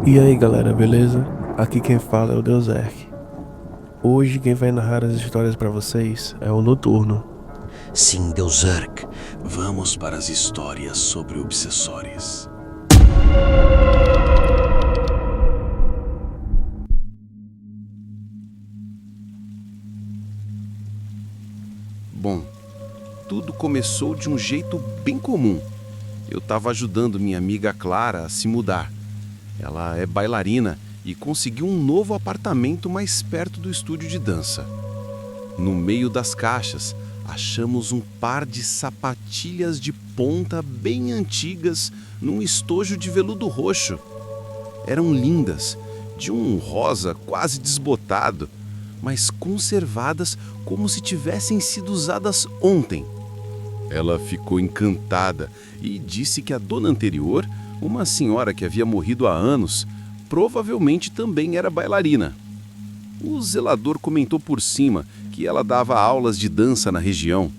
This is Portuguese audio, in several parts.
E aí galera, beleza? Aqui quem fala é o Deuzerk. Hoje quem vai narrar as histórias pra vocês é o Noturno. Sim, Deuzerk, vamos para as histórias sobre obsessores. Bom, tudo começou de um jeito bem comum. Eu estava ajudando minha amiga Clara a se mudar. Ela é bailarina e conseguiu um novo apartamento mais perto do estúdio de dança. No meio das caixas, achamos um par de sapatilhas de ponta bem antigas num estojo de veludo roxo. Eram lindas, de um rosa quase desbotado, mas conservadas como se tivessem sido usadas ontem. Ela ficou encantada e disse que a dona anterior, uma senhora que havia morrido há anos, provavelmente também era bailarina. O zelador comentou por cima que ela dava aulas de dança na região,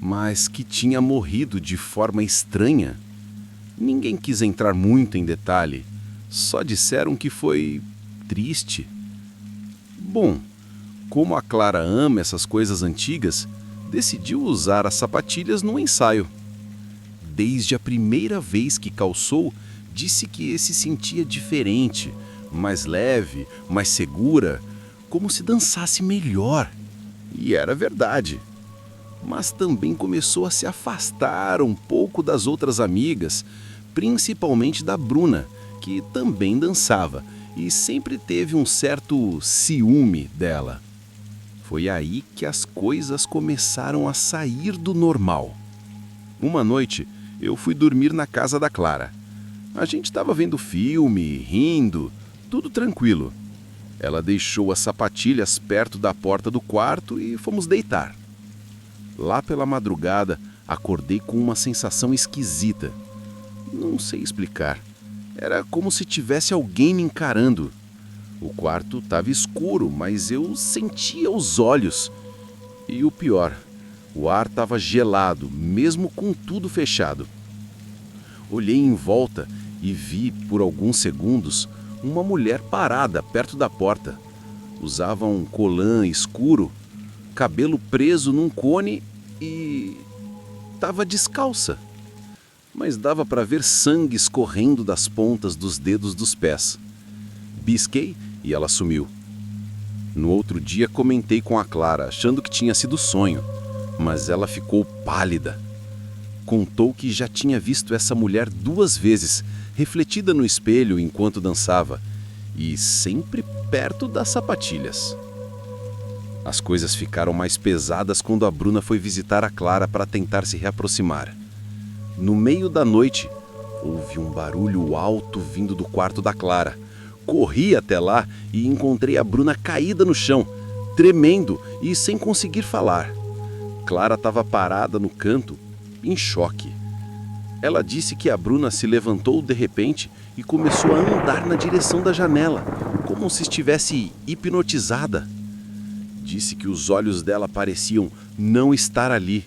mas que tinha morrido de forma estranha. Ninguém quis entrar muito em detalhe, só disseram que foi triste. Bom, como a Clara ama essas coisas antigas, decidiu usar as sapatilhas no ensaio. Desde a primeira vez que calçou, disse que se sentia diferente, mais leve, mais segura, como se dançasse melhor. E era verdade. Mas também começou a se afastar um pouco das outras amigas, principalmente da Bruna, que também dançava e sempre teve um certo ciúme dela. Foi aí que as coisas começaram a sair do normal. Uma noite, eu fui dormir na casa da Clara. A gente estava vendo filme, rindo, tudo tranquilo. Ela deixou as sapatilhas perto da porta do quarto e fomos deitar. Lá pela madrugada, acordei com uma sensação esquisita. Não sei explicar. Era como se tivesse alguém me encarando. O quarto estava escuro, mas eu sentia os olhos. E o pior, o ar estava gelado, mesmo com tudo fechado. Olhei em volta e vi, por alguns segundos, uma mulher parada perto da porta. Usava um colã escuro, cabelo preso num cone e estava descalça. Mas dava para ver sangue escorrendo das pontas dos dedos dos pés. Pisquei e ela sumiu. No outro dia comentei com a Clara, achando que tinha sido sonho, mas ela ficou pálida. Contou que já tinha visto essa mulher 2 vezes, refletida no espelho enquanto dançava, e sempre perto das sapatilhas. As coisas ficaram mais pesadas quando a Bruna foi visitar a Clara para tentar se reaproximar. No meio da noite, houve um barulho alto vindo do quarto da Clara. Corri até lá e encontrei a Bruna caída no chão, tremendo e sem conseguir falar. Clara estava parada no canto, em choque. Ela disse que a Bruna se levantou de repente e começou a andar na direção da janela, como se estivesse hipnotizada. Disse que os olhos dela pareciam não estar ali.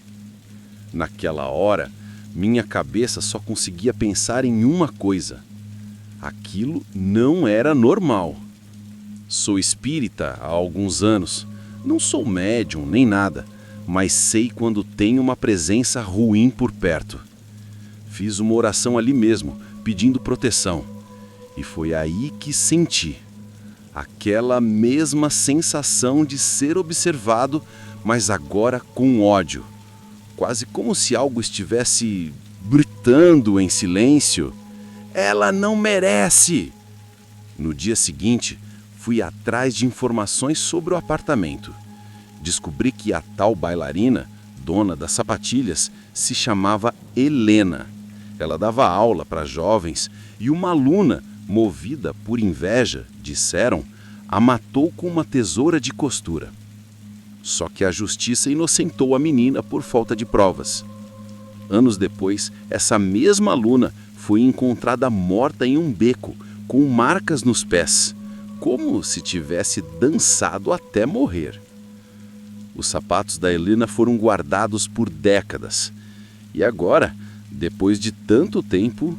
Naquela hora, minha cabeça só conseguia pensar em uma coisa. Aquilo não era normal. Sou espírita há alguns anos. Não sou médium nem nada, mas sei quando tem uma presença ruim por perto. Fiz uma oração ali mesmo, pedindo proteção. E foi aí que senti aquela mesma sensação de ser observado, mas agora com ódio. Quase como se algo estivesse gritando em silêncio. Ela não merece! No dia seguinte, fui atrás de informações sobre o apartamento. Descobri que a tal bailarina, dona das sapatilhas, se chamava Helena. Ela dava aula para jovens e uma aluna, movida por inveja, disseram, a matou com uma tesoura de costura. Só que a justiça inocentou a menina por falta de provas. Anos depois, essa mesma aluna foi encontrada morta em um beco, com marcas nos pés, como se tivesse dançado até morrer. Os sapatos da Helena foram guardados por décadas. E agora, depois de tanto tempo,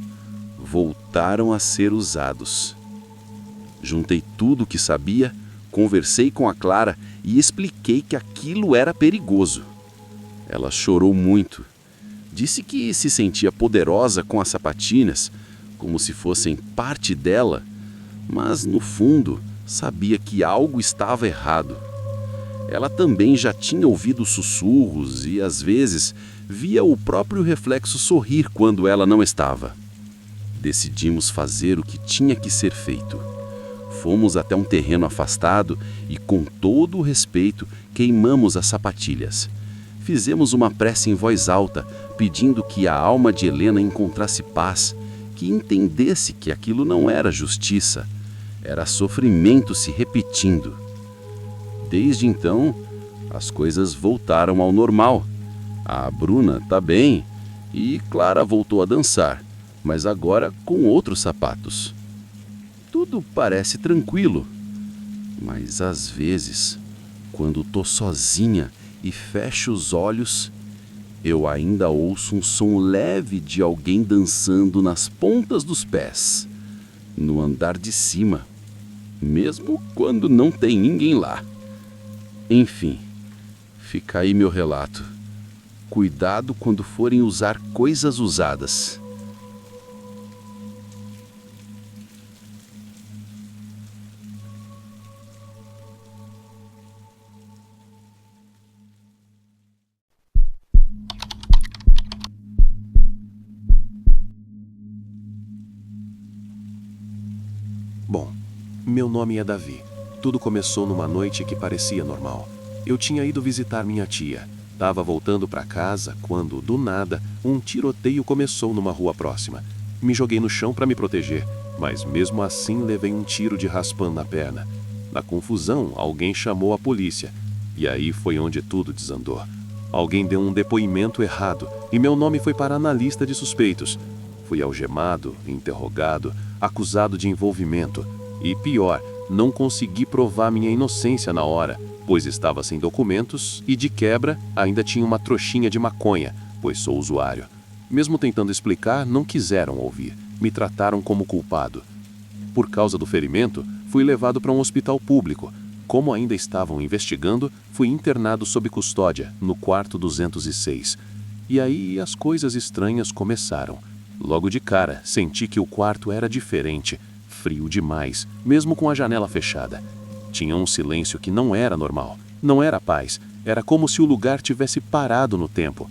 voltaram a ser usados. Juntei tudo o que sabia, conversei com a Clara e expliquei que aquilo era perigoso. Ela chorou muito. Disse que se sentia poderosa com as sapatilhas, como se fossem parte dela, mas no fundo sabia que algo estava errado. Ela também já tinha ouvido sussurros e, às vezes, via o próprio reflexo sorrir quando ela não estava. Decidimos fazer o que tinha que ser feito. Fomos até um terreno afastado e, com todo o respeito, queimamos as sapatilhas. Fizemos uma prece em voz alta, pedindo que a alma de Helena encontrasse paz, que entendesse que aquilo não era justiça, era sofrimento se repetindo. Desde então, as coisas voltaram ao normal. A Bruna está bem e Clara voltou a dançar, mas agora com outros sapatos. Tudo parece tranquilo, mas às vezes, quando estou sozinha e fecho os olhos, eu ainda ouço um som leve de alguém dançando nas pontas dos pés, no andar de cima, mesmo quando não tem ninguém lá. Enfim, fica aí meu relato. Cuidado quando forem usar coisas usadas. Bom, meu nome é Davi. Tudo começou numa noite que parecia normal. Eu tinha ido visitar minha tia. Estava voltando para casa quando, do nada, um tiroteio começou numa rua próxima. Me joguei no chão para me proteger, mas mesmo assim levei um tiro de raspão na perna. Na confusão, alguém chamou a polícia. E aí foi onde tudo desandou. Alguém deu um depoimento errado e meu nome foi parar na lista de suspeitos. Fui algemado, interrogado, acusado de envolvimento. E pior, não consegui provar minha inocência na hora, pois estava sem documentos e, de quebra, ainda tinha uma trouxinha de maconha, pois sou usuário. Mesmo tentando explicar, não quiseram ouvir. Me trataram como culpado. Por causa do ferimento, fui levado para um hospital público. Como ainda estavam investigando, fui internado sob custódia, no quarto 206. E aí as coisas estranhas começaram. Logo de cara, senti que o quarto era diferente, frio demais, mesmo com a janela fechada. Tinha um silêncio que não era normal, não era paz, era como se o lugar tivesse parado no tempo.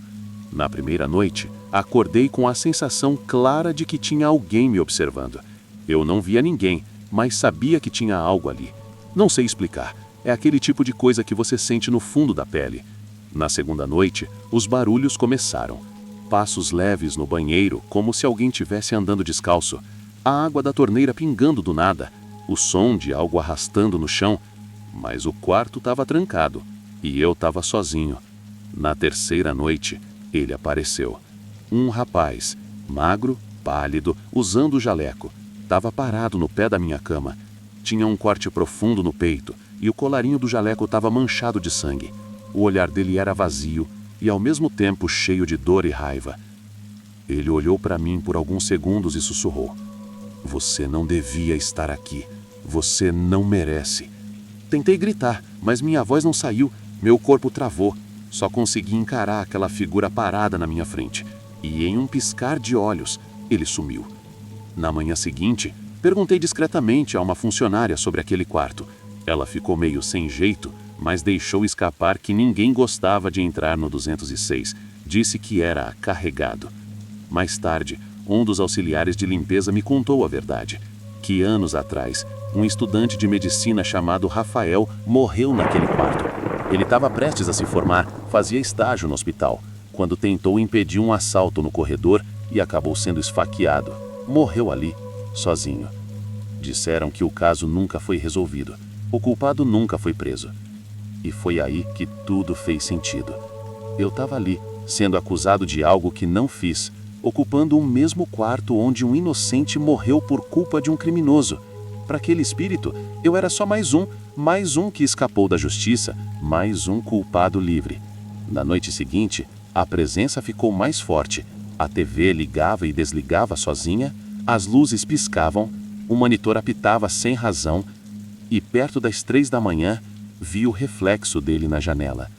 Na primeira noite, acordei com a sensação clara de que tinha alguém me observando. Eu não via ninguém, mas sabia que tinha algo ali. Não sei explicar, é aquele tipo de coisa que você sente no fundo da pele. Na segunda noite, os barulhos começaram. Passos leves no banheiro, como se alguém estivesse andando descalço. A água da torneira pingando do nada. O som de algo arrastando no chão. Mas o quarto estava trancado. E eu estava sozinho. Na terceira noite, ele apareceu. Um rapaz, magro, pálido, usando jaleco. Estava parado no pé da minha cama. Tinha um corte profundo no peito. E o colarinho do jaleco estava manchado de sangue. O olhar dele era vazio e ao mesmo tempo cheio de dor e raiva. Ele olhou para mim por alguns segundos e sussurrou: "Você não devia estar aqui. Você não merece." Tentei gritar, mas minha voz não saiu. Meu corpo travou. Só consegui encarar aquela figura parada na minha frente. E em um piscar de olhos, ele sumiu. Na manhã seguinte, perguntei discretamente a uma funcionária sobre aquele quarto. Ela ficou meio sem jeito, mas deixou escapar que ninguém gostava de entrar no 206. Disse que era carregado. Mais tarde, um dos auxiliares de limpeza me contou a verdade. Que anos atrás, um estudante de medicina chamado Rafael morreu naquele quarto. Ele estava prestes a se formar, fazia estágio no hospital, quando tentou impedir um assalto no corredor e acabou sendo esfaqueado. Morreu ali, sozinho. Disseram que o caso nunca foi resolvido. O culpado nunca foi preso. E foi aí que tudo fez sentido. Eu estava ali, sendo acusado de algo que não fiz, ocupando o mesmo quarto onde um inocente morreu por culpa de um criminoso. Para aquele espírito, eu era só mais um que escapou da justiça, mais um culpado livre. Na noite seguinte, a presença ficou mais forte. A TV ligava e desligava sozinha, as luzes piscavam o monitor apitava sem razão e, perto das 3 da manhã, vi o reflexo dele na janela.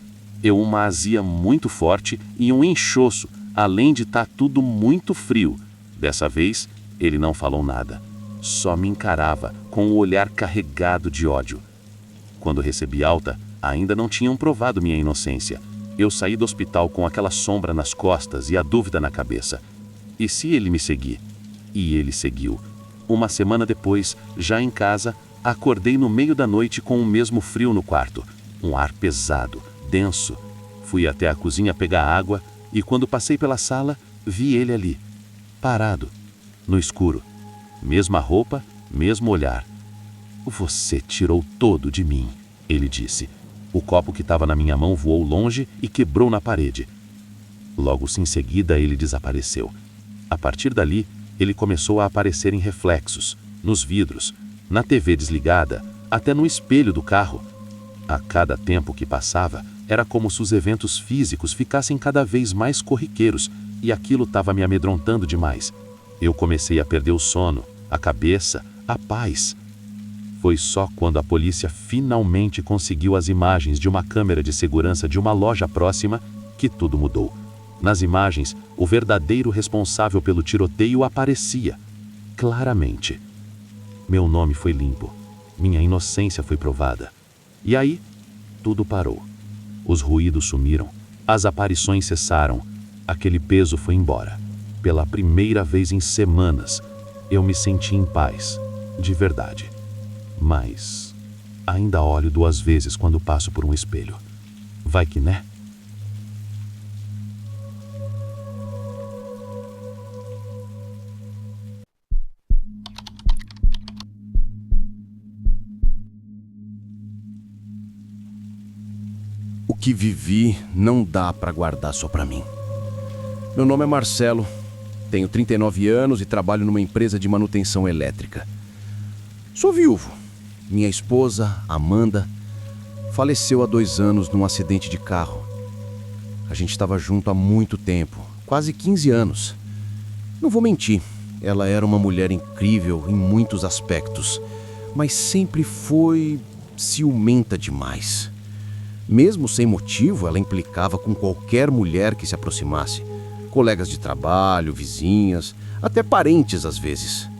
Eu uma azia muito forte e um inchoço, além de estar tudo muito frio. Dessa vez, ele não falou nada. Só me encarava com o olhar carregado de ódio. Quando recebi alta, ainda não tinham provado minha inocência. Eu saí do hospital com aquela sombra nas costas e a dúvida na cabeça. E se ele me seguir? E ele seguiu. Uma semana depois, já em casa, acordei no meio da noite com o mesmo frio no quarto. Um ar pesado, denso. Fui até a cozinha pegar água e quando passei pela sala, vi ele ali, parado, no escuro. Mesma roupa, mesmo olhar. "Você tirou todo de mim", ele disse. O copo que estava na minha mão voou longe e quebrou na parede. Logo em seguida, ele desapareceu. A partir dali, ele começou a aparecer em reflexos, nos vidros, na TV desligada, até no espelho do carro. A cada tempo que passava, era como se os eventos físicos ficassem cada vez mais corriqueiros e aquilo estava me amedrontando demais. Eu comecei a perder o sono, a cabeça, a paz. Foi só quando a polícia finalmente conseguiu as imagens de uma câmera de segurança de uma loja próxima que tudo mudou. Nas imagens, o verdadeiro responsável pelo tiroteio aparecia, claramente. Meu nome foi limpo, minha inocência foi provada. E aí, tudo parou. Os ruídos sumiram, as aparições cessaram, aquele peso foi embora. Pela primeira vez em semanas, eu me senti em paz, de verdade. Mas ainda olho 2 vezes quando passo por um espelho. Vai que né? O que vivi não dá para guardar só para mim. Meu nome é Marcelo, tenho 39 anos e trabalho numa empresa de manutenção elétrica. Sou viúvo. Minha esposa, Amanda, faleceu há 2 anos num acidente de carro. A gente estava junto há muito tempo, quase 15 anos. Não vou mentir, ela era uma mulher incrível em muitos aspectos, mas sempre foi ciumenta demais. Mesmo sem motivo, ela implicava com qualquer mulher que se aproximasse. Colegas de trabalho, vizinhas, até parentes às vezes.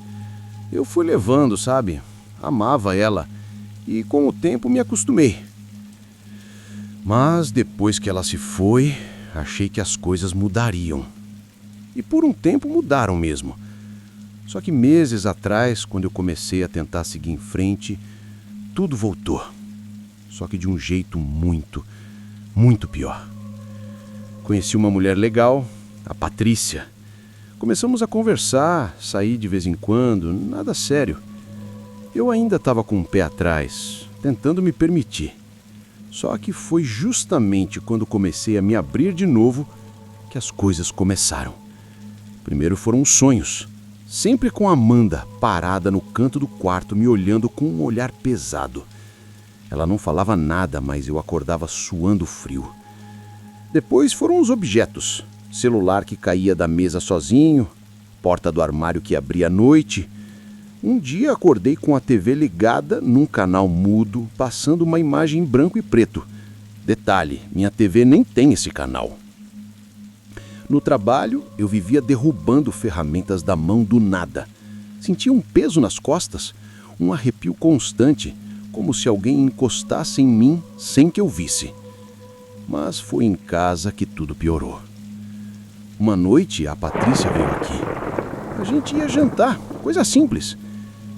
Eu fui levando, sabe? Amava ela e com o tempo me acostumei. Mas depois que ela se foi, achei que as coisas mudariam. E por um tempo mudaram mesmo. Só que meses atrás, quando eu comecei a tentar seguir em frente, tudo voltou. Só que de um jeito muito, muito pior. Conheci uma mulher legal, a Patrícia. Começamos a conversar, sair de vez em quando, nada sério. Eu ainda estava com o pé atrás, tentando me permitir. Só que foi justamente quando comecei a me abrir de novo que as coisas começaram. Primeiro foram os sonhos, sempre com a Amanda parada no canto do quarto me olhando com um olhar pesado. Ela não falava nada, mas eu acordava suando frio. Depois foram os objetos. Celular que caía da mesa sozinho, porta do armário que abria à noite. Um dia acordei com a TV ligada num canal mudo, passando uma imagem em branco e preto. Detalhe, minha TV nem tem esse canal. No trabalho, eu vivia derrubando ferramentas da mão do nada. Sentia um peso nas costas, um arrepio constante, como se alguém encostasse em mim sem que eu visse. Mas foi em casa que tudo piorou. Uma noite, a Patrícia veio aqui. A gente ia jantar, coisa simples.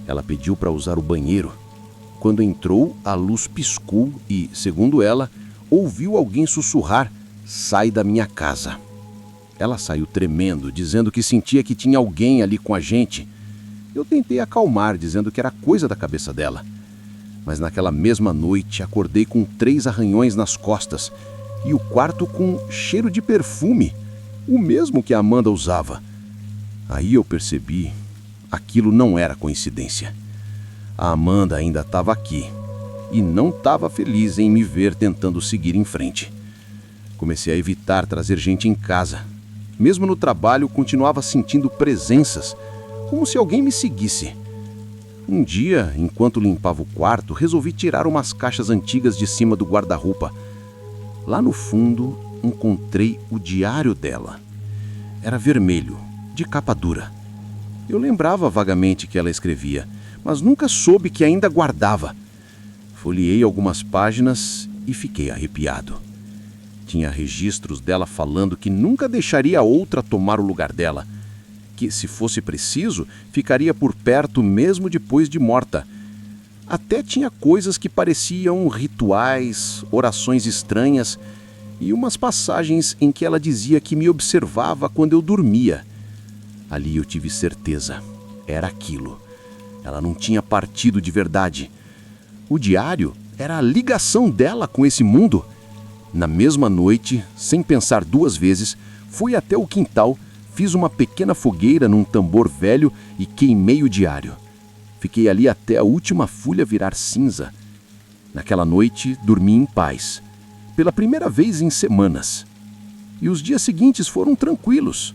Ela pediu para usar o banheiro. Quando entrou, a luz piscou e, segundo ela, ouviu alguém sussurrar: "Sai da minha casa". Ela saiu tremendo, dizendo que sentia que tinha alguém ali com a gente. Eu tentei acalmar, dizendo que era coisa da cabeça dela. Mas naquela mesma noite acordei com 3 arranhões nas costas e o quarto com cheiro de perfume, o mesmo que a Amanda usava. Aí eu percebi, aquilo não era coincidência. A Amanda ainda estava aqui e não estava feliz em me ver tentando seguir em frente. Comecei a evitar trazer gente em casa. Mesmo no trabalho, continuava sentindo presenças, como se alguém me seguisse. Um dia, enquanto limpava o quarto, resolvi tirar umas caixas antigas de cima do guarda-roupa. Lá no fundo, encontrei o diário dela. Era vermelho, de capa dura. Eu lembrava vagamente que ela escrevia, mas nunca soube que ainda guardava. Folheei algumas páginas e fiquei arrepiado. Tinha registros dela falando que nunca deixaria outra tomar o lugar dela, que, se fosse preciso, ficaria por perto mesmo depois de morta. Até tinha coisas que pareciam rituais, orações estranhas e umas passagens em que ela dizia que me observava quando eu dormia. Ali eu tive certeza. Era aquilo. Ela não tinha partido de verdade. O diário era a ligação dela com esse mundo. Na mesma noite, sem pensar duas vezes, fui até o quintal, fiz uma pequena fogueira num tambor velho e queimei o diário. Fiquei ali até a última folha virar cinza. Naquela noite, dormi em paz. Pela primeira vez em semanas. E os dias seguintes foram tranquilos.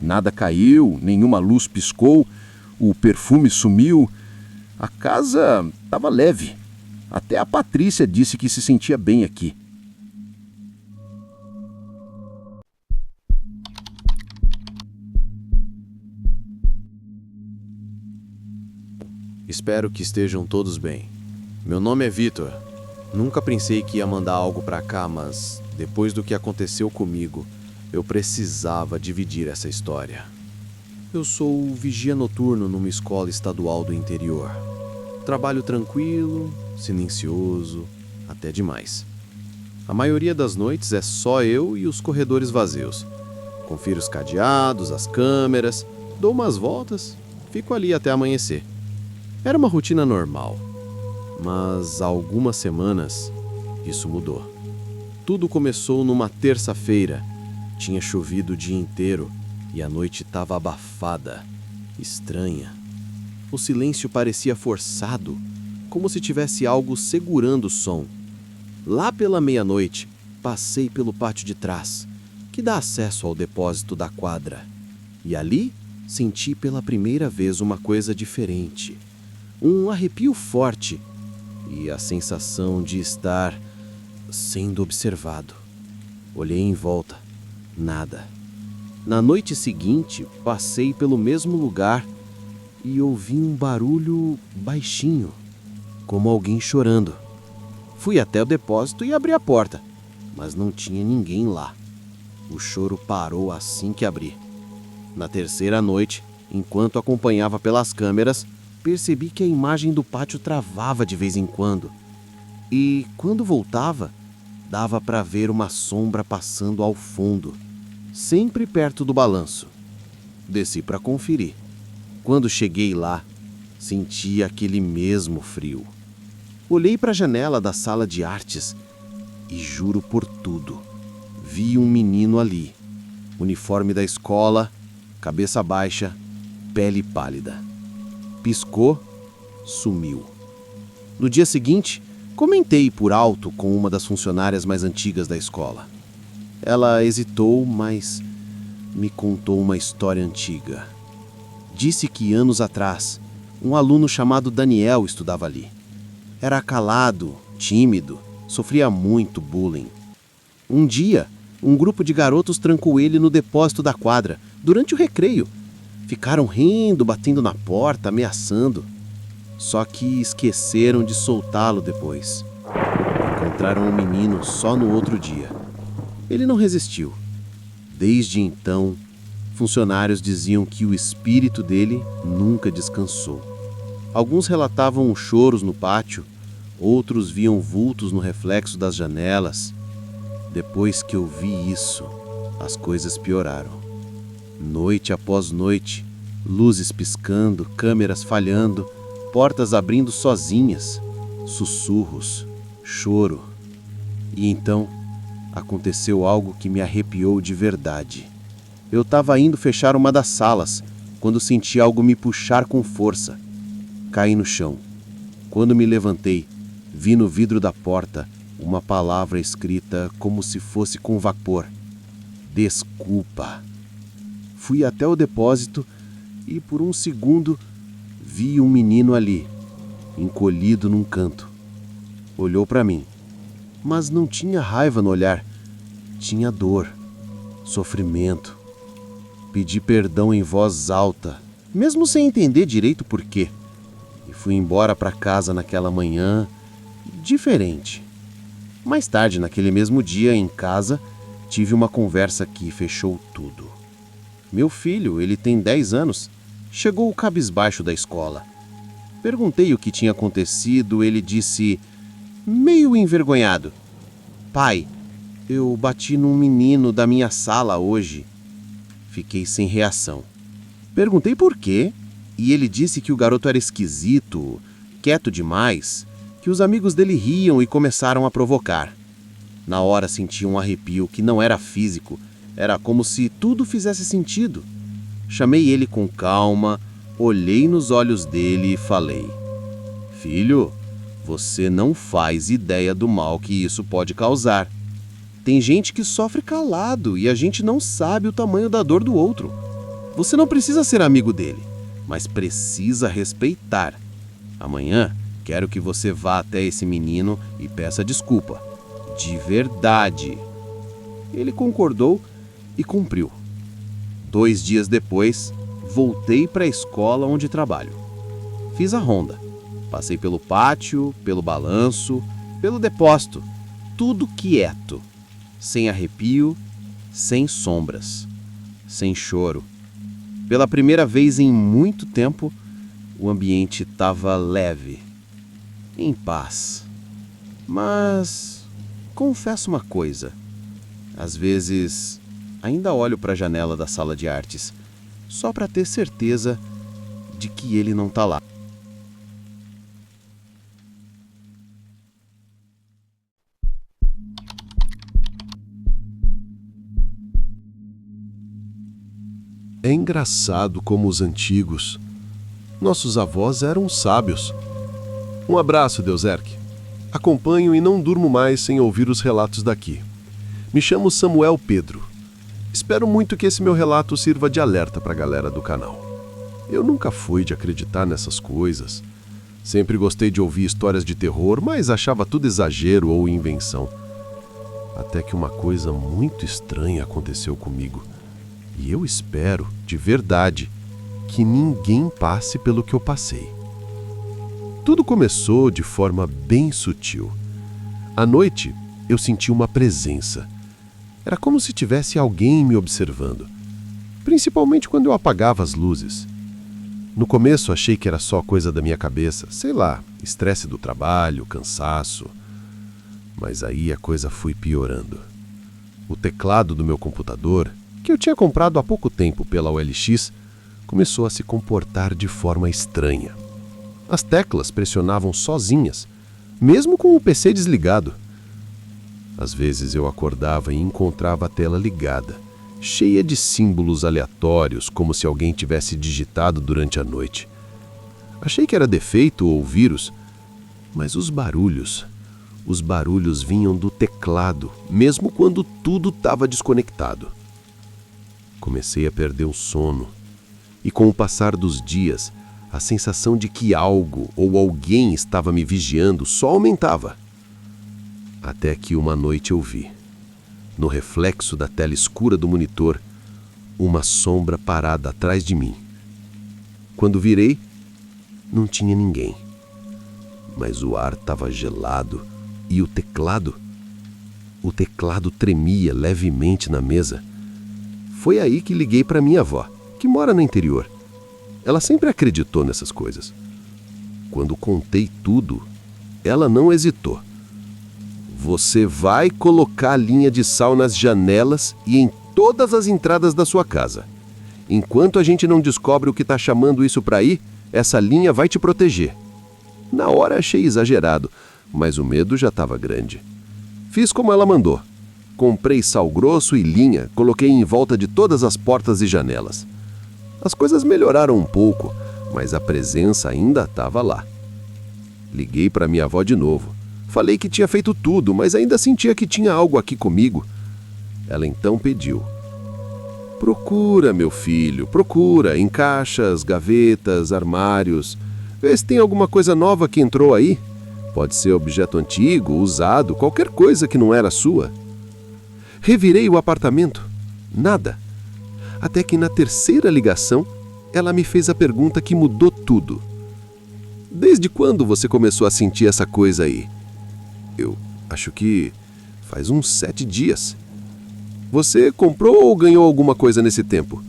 Nada caiu, nenhuma luz piscou, o perfume sumiu. A casa estava leve. Até a Patrícia disse que se sentia bem aqui. Espero que estejam todos bem. Meu nome é Vitor. Nunca pensei que ia mandar algo pra cá, mas depois do que aconteceu comigo, eu precisava dividir essa história. Eu sou vigia noturno numa escola estadual do interior. Trabalho tranquilo, silencioso, até demais. A maioria das noites é só eu e os corredores vazios. Confiro os cadeados, as câmeras, dou umas voltas, fico ali até amanhecer. Era uma rotina normal, mas há algumas semanas isso mudou. Tudo começou numa terça-feira. Tinha chovido o dia inteiro e a noite estava abafada, estranha. O silêncio parecia forçado, como se tivesse algo segurando o som. Lá pela meia-noite, passei pelo pátio de trás, que dá acesso ao depósito da quadra. E ali, senti pela primeira vez uma coisa diferente. Um arrepio forte e a sensação de estar sendo observado. Olhei em volta. Nada. Na noite seguinte, passei pelo mesmo lugar e ouvi um barulho baixinho, como alguém chorando. Fui até o depósito e abri a porta, mas não tinha ninguém lá. O choro parou assim que abri. Na terceira noite, enquanto acompanhava pelas câmeras, percebi que a imagem do pátio travava de vez em quando. E, quando voltava, dava para ver uma sombra passando ao fundo, sempre perto do balanço. Desci para conferir. Quando cheguei lá, senti aquele mesmo frio. Olhei para a janela da sala de artes e juro por tudo, vi um menino ali. Uniforme da escola, cabeça baixa, pele pálida. Piscou, sumiu. No dia seguinte, comentei por alto com uma das funcionárias mais antigas da escola. Ela hesitou, mas me contou uma história antiga. Disse que anos atrás, um aluno chamado Daniel estudava ali. Era calado, tímido, sofria muito bullying. Um dia, um grupo de garotos trancou ele no depósito da quadra, durante o recreio. Ficaram rindo, batendo na porta, ameaçando. Só que esqueceram de soltá-lo depois. Encontraram o menino só no outro dia. Ele não resistiu. Desde então, funcionários diziam que o espírito dele nunca descansou. Alguns relatavam choros no pátio, outros viam vultos no reflexo das janelas. Depois que eu vi isso, as coisas pioraram. Noite após noite, luzes piscando, câmeras falhando, portas abrindo sozinhas, sussurros, choro. E então, aconteceu algo que me arrepiou de verdade. Eu estava indo fechar uma das salas, quando senti algo me puxar com força. Caí no chão. Quando me levantei, vi no vidro da porta uma palavra escrita como se fosse com vapor. Desculpa. Fui até o depósito e, por um segundo, Vi um menino ali, encolhido num canto. Olhou para mim, mas não tinha raiva no olhar. Tinha dor, sofrimento. Pedi perdão em voz alta, mesmo sem entender direito por quê. E fui embora para casa naquela manhã, diferente. Mais tarde, naquele mesmo dia, em casa, tive uma conversa que fechou tudo. Meu filho, ele tem 10 anos, chegou cabisbaixo da escola. Perguntei o que tinha acontecido, ele disse, meio envergonhado: pai, eu bati num menino da minha sala hoje. Fiquei sem reação. Perguntei por quê, e ele disse que o garoto era esquisito, quieto demais, que os amigos dele riam e começaram a provocar. Na hora senti um arrepio que não era físico, era como se tudo fizesse sentido. Chamei ele com calma, olhei nos olhos dele e falei: filho, você não faz ideia do mal que isso pode causar. Tem gente que sofre calado e a gente não sabe o tamanho da dor do outro. Você não precisa ser amigo dele, mas precisa respeitar. Amanhã, quero que você vá até esse menino e peça desculpa. De verdade. Ele concordou e cumpriu. 2 dias depois, voltei para a escola onde trabalho. Fiz a ronda. Passei pelo pátio, pelo balanço, pelo depósito. Tudo quieto. Sem arrepio, sem sombras, sem choro. Pela primeira vez em muito tempo, o ambiente estava leve, em paz. Mas confesso uma coisa: às vezes ainda olho para a janela da sala de artes, só para ter certeza de que ele não está lá. É engraçado como os antigos, nossos avós eram sábios. Um abraço, Deuzerque. Acompanho e não durmo mais sem ouvir os relatos daqui. Me chamo Samuel Pedro. Espero muito que esse meu relato sirva de alerta para a galera do canal. Eu nunca fui de acreditar nessas coisas. Sempre gostei de ouvir histórias de terror, mas achava tudo exagero ou invenção. Até que uma coisa muito estranha aconteceu comigo. E eu espero, de verdade, que ninguém passe pelo que eu passei. Tudo começou de forma bem sutil. À noite, eu senti uma presença. Era como se tivesse alguém me observando, principalmente quando eu apagava as luzes. No começo achei que era só coisa da minha cabeça, sei lá, estresse do trabalho, cansaço. Mas aí a coisa foi piorando. O teclado do meu computador, que eu tinha comprado há pouco tempo pela OLX, começou a se comportar de forma estranha. As teclas pressionavam sozinhas, mesmo com o PC desligado. Às vezes eu acordava e encontrava a tela ligada, cheia de símbolos aleatórios, como se alguém tivesse digitado durante a noite. Achei que era defeito ou vírus, mas os barulhos vinham do teclado, mesmo quando tudo estava desconectado. Comecei a perder o sono, e com o passar dos dias, a sensação de que algo ou alguém estava me vigiando só aumentava. Até que uma noite eu vi, no reflexo da tela escura do monitor, uma sombra parada atrás de mim. Quando virei, não tinha ninguém. Mas o ar estava gelado e o teclado tremia levemente na mesa. Foi aí que liguei para minha avó, que mora no interior. Ela sempre acreditou nessas coisas. Quando contei tudo, ela não hesitou. Você vai colocar a linha de sal nas janelas e em todas as entradas da sua casa. Enquanto a gente não descobre o que está chamando isso para aí, essa linha vai te proteger. Na hora achei exagerado, mas o medo já estava grande. Fiz como ela mandou. Comprei sal grosso e linha, coloquei em volta de todas as portas e janelas. As coisas melhoraram um pouco, mas a presença ainda estava lá. Liguei para minha avó de novo. Falei que tinha feito tudo, mas ainda sentia que tinha algo aqui comigo. Ela então pediu: Procura, meu filho, procura em caixas, gavetas, armários. Vê se tem alguma coisa nova que entrou aí. Pode ser objeto antigo, usado, qualquer coisa que não era sua. Revirei o apartamento. Nada. Até que na terceira ligação, ela me fez a pergunta que mudou tudo. Desde quando você começou a sentir essa coisa aí? Eu acho que faz uns 7 dias. Você comprou ou ganhou alguma coisa nesse tempo?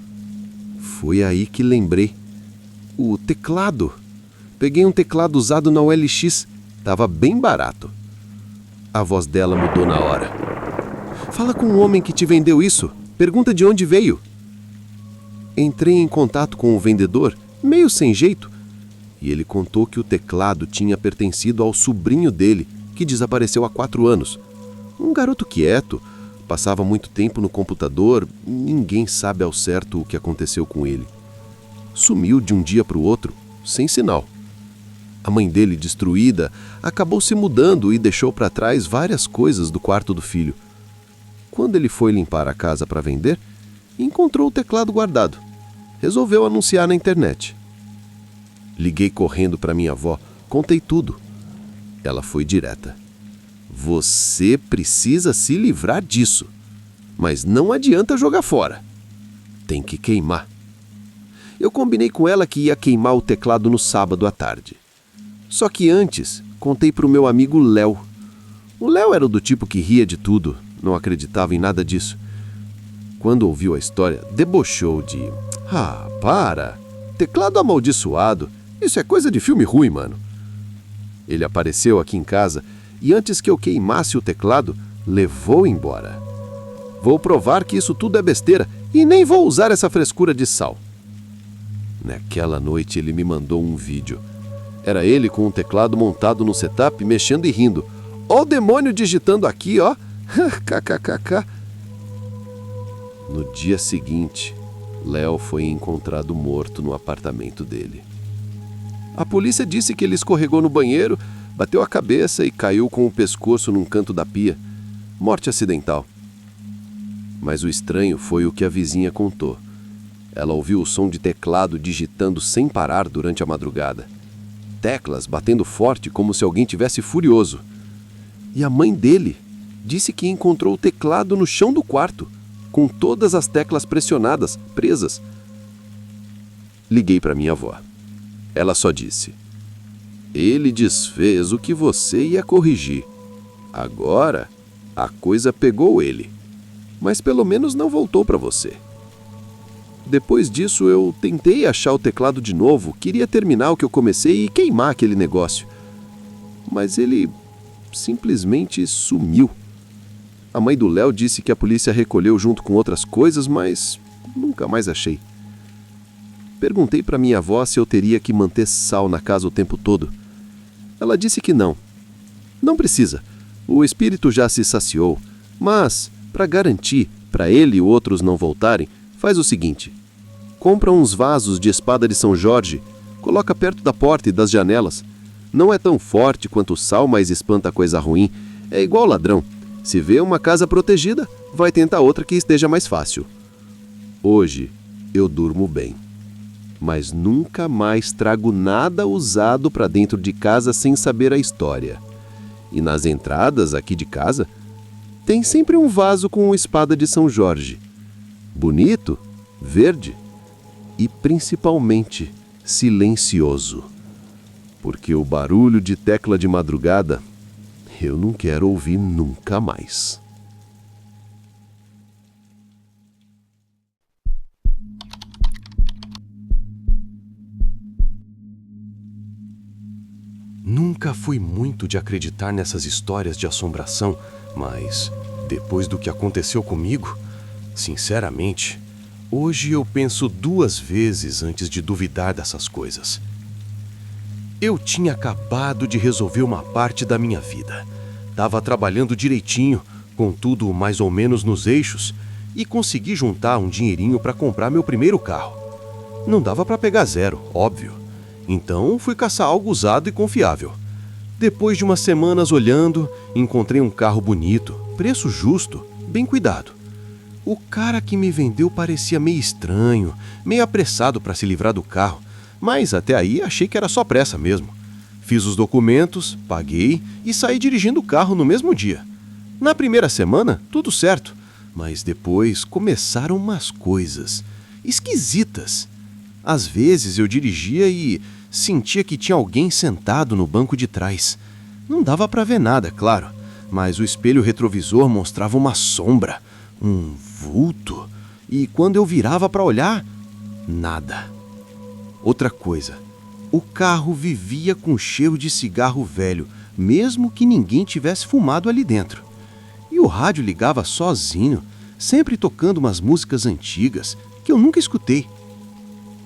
Foi aí que lembrei. O teclado. Peguei um teclado usado na OLX. Tava bem barato. A voz dela mudou na hora. Fala com o homem que te vendeu isso. Pergunta de onde veio. Entrei em contato com o vendedor, meio sem jeito, e ele contou que o teclado tinha pertencido ao sobrinho dele, que desapareceu há 4 anos. Um garoto quieto, passava muito tempo no computador, ninguém sabe ao certo o que aconteceu com ele. Sumiu de um dia para o outro, sem sinal. A mãe dele, destruída, acabou se mudando e deixou para trás várias coisas do quarto do filho. Quando ele foi limpar a casa para vender, encontrou o teclado guardado. Resolveu anunciar na internet. Liguei correndo para minha avó, contei tudo. Ela foi direta. Você precisa se livrar disso. Mas não adianta jogar fora. Tem que queimar. Eu combinei com ela que ia queimar o teclado no sábado à tarde. Só que antes, contei para o meu amigo Léo. O Léo era do tipo que ria de tudo, não acreditava em nada disso. Quando ouviu a história, debochou de... Ah, para! Teclado amaldiçoado. Isso é coisa de filme ruim, mano. Ele apareceu aqui em casa e antes que eu queimasse o teclado, levou embora. Vou provar que isso tudo é besteira e nem vou usar essa frescura de sal. Naquela noite ele me mandou um vídeo. Era ele com um teclado montado no setup, mexendo e rindo. Ó o demônio digitando aqui, ó. KKKK. No dia seguinte, Léo foi encontrado morto no apartamento dele. A polícia disse que ele escorregou no banheiro, bateu a cabeça e caiu com o pescoço num canto da pia. Morte acidental. Mas o estranho foi o que a vizinha contou. Ela ouviu o som de teclado digitando sem parar durante a madrugada. Teclas batendo forte como se alguém tivesse furioso. E a mãe dele disse que encontrou o teclado no chão do quarto, com todas as teclas pressionadas, presas. Liguei para minha avó. Ela só disse: ele desfez o que você ia corrigir. Agora, a coisa pegou ele. Mas pelo menos não voltou para você. Depois disso, eu tentei achar o teclado de novo, queria terminar o que eu comecei e queimar aquele negócio. Mas ele simplesmente sumiu. A mãe do Léo disse que a polícia recolheu junto com outras coisas, mas nunca mais achei. Perguntei para minha avó se eu teria que manter sal na casa o tempo todo. Ela disse que não. Não precisa. O espírito já se saciou. Mas, para garantir, para ele e outros não voltarem, faz o seguinte. Compra uns vasos de espada de São Jorge, coloca perto da porta e das janelas. Não é tão forte quanto o sal, mas espanta coisa ruim. É igual ladrão. Se vê uma casa protegida, vai tentar outra que esteja mais fácil. Hoje, eu durmo bem. Mas nunca mais trago nada usado para dentro de casa sem saber a história. E nas entradas aqui de casa, tem sempre um vaso com uma espada de São Jorge. Bonito, verde e principalmente silencioso. Porque o barulho de tecla de madrugada eu não quero ouvir nunca mais. Nunca fui muito de acreditar nessas histórias de assombração, mas depois do que aconteceu comigo, sinceramente, hoje eu penso 2 vezes antes de duvidar dessas coisas. Eu tinha acabado de resolver uma parte da minha vida. Estava trabalhando direitinho, com tudo mais ou menos nos eixos, e consegui juntar um dinheirinho para comprar meu primeiro carro. Não dava para pegar zero, óbvio. Então fui caçar algo usado e confiável. Depois de umas semanas olhando, encontrei um carro bonito, preço justo, bem cuidado. O cara que me vendeu parecia meio estranho, meio apressado para se livrar do carro, mas até aí achei que era só pressa mesmo. Fiz os documentos, paguei e saí dirigindo o carro no mesmo dia. Na primeira semana, tudo certo, mas depois começaram umas coisas esquisitas. Às vezes eu dirigia e sentia que tinha alguém sentado no banco de trás. Não dava para ver nada, claro, mas o espelho retrovisor mostrava uma sombra, um vulto, e quando eu virava para olhar, nada. Outra coisa, o carro vivia com cheiro de cigarro velho, mesmo que ninguém tivesse fumado ali dentro. E o rádio ligava sozinho, sempre tocando umas músicas antigas que eu nunca escutei.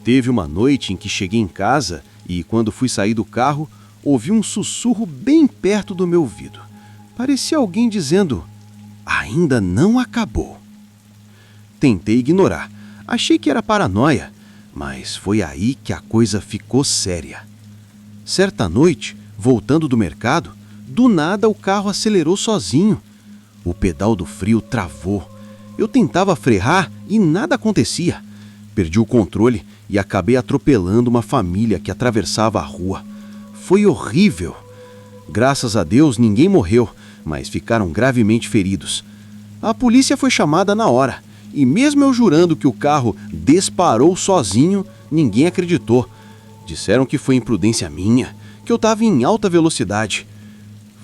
Teve uma noite em que cheguei em casa e, quando fui sair do carro, ouvi um sussurro bem perto do meu ouvido. Parecia alguém dizendo: "Ainda não acabou." Tentei ignorar. Achei que era paranoia, mas foi aí que a coisa ficou séria. Certa noite, voltando do mercado, do nada o carro acelerou sozinho. O pedal do freio travou. Eu tentava frear e nada acontecia. Perdi o controle e acabei atropelando uma família que atravessava a rua. Foi horrível. Graças a Deus ninguém morreu, mas ficaram gravemente feridos. A polícia foi chamada na hora, e mesmo eu jurando que o carro disparou sozinho, ninguém acreditou. Disseram que foi imprudência minha, que eu estava em alta velocidade.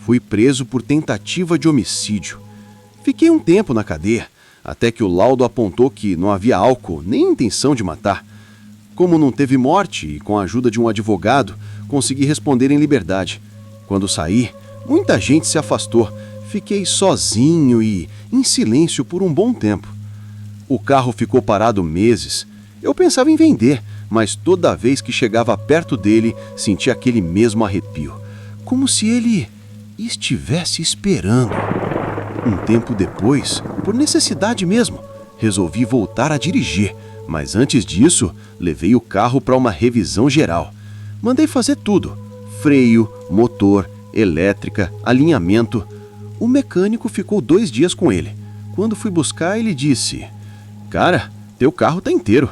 Fui preso por tentativa de homicídio. Fiquei um tempo na cadeia, até que o laudo apontou que não havia álcool nem intenção de matar. Como não teve morte e com a ajuda de um advogado, consegui responder em liberdade. Quando saí, muita gente se afastou. Fiquei sozinho e em silêncio por um bom tempo. O carro ficou parado meses. Eu pensava em vender, mas toda vez que chegava perto dele, sentia aquele mesmo arrepio. Como se ele estivesse esperando. Um tempo depois, por necessidade mesmo, resolvi voltar a dirigir. Mas antes disso, levei o carro para uma revisão geral. Mandei fazer tudo: freio, motor, elétrica, alinhamento. O mecânico ficou 2 dias com ele. Quando fui buscar, ele disse: "Cara, teu carro tá inteiro.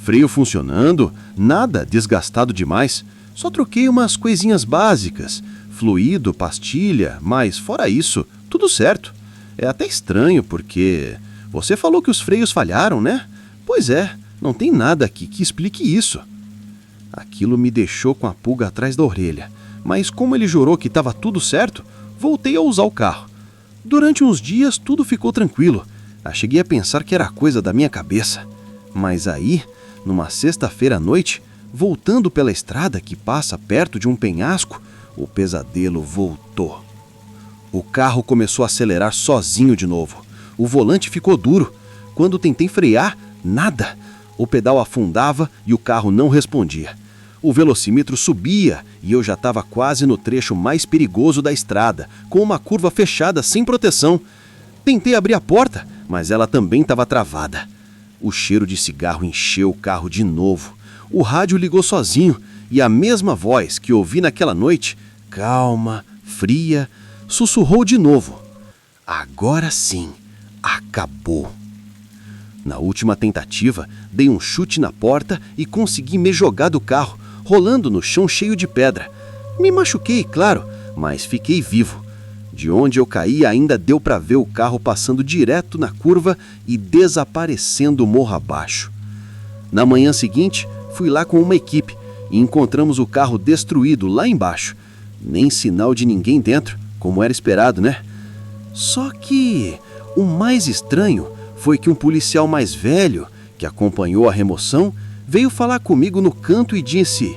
Freio funcionando, nada desgastado demais. Só troquei umas coisinhas básicas, fluido, pastilha, mas fora isso, tudo certo. É até estranho porque você falou que os freios falharam, né? Pois é, não tem nada aqui que explique isso." Aquilo me deixou com a pulga atrás da orelha, mas como ele jurou que estava tudo certo, voltei a usar o carro. Durante uns dias tudo ficou tranquilo. Cheguei a pensar que era coisa da minha cabeça. Mas aí, numa sexta-feira à noite, voltando pela estrada que passa perto de um penhasco, o pesadelo voltou. O carro começou a acelerar sozinho de novo. O volante ficou duro. Quando tentei frear, nada. O pedal afundava e o carro não respondia. O velocímetro subia e eu já estava quase no trecho mais perigoso da estrada, com uma curva fechada sem proteção. Tentei abrir a porta, mas ela também estava travada. O cheiro de cigarro encheu o carro de novo. O rádio ligou sozinho e a mesma voz que ouvi naquela noite, calma, fria, sussurrou de novo: "Agora sim, acabou." Na última tentativa, dei um chute na porta e consegui me jogar do carro, rolando no chão cheio de pedra. Me machuquei, claro, mas fiquei vivo. De onde eu caí ainda deu para ver o carro passando direto na curva e desaparecendo morro abaixo. Na manhã seguinte, fui lá com uma equipe e encontramos o carro destruído lá embaixo. Nem sinal de ninguém dentro, como era esperado, né? Só que o mais estranho foi que um policial mais velho, que acompanhou a remoção, veio falar comigo no canto e disse: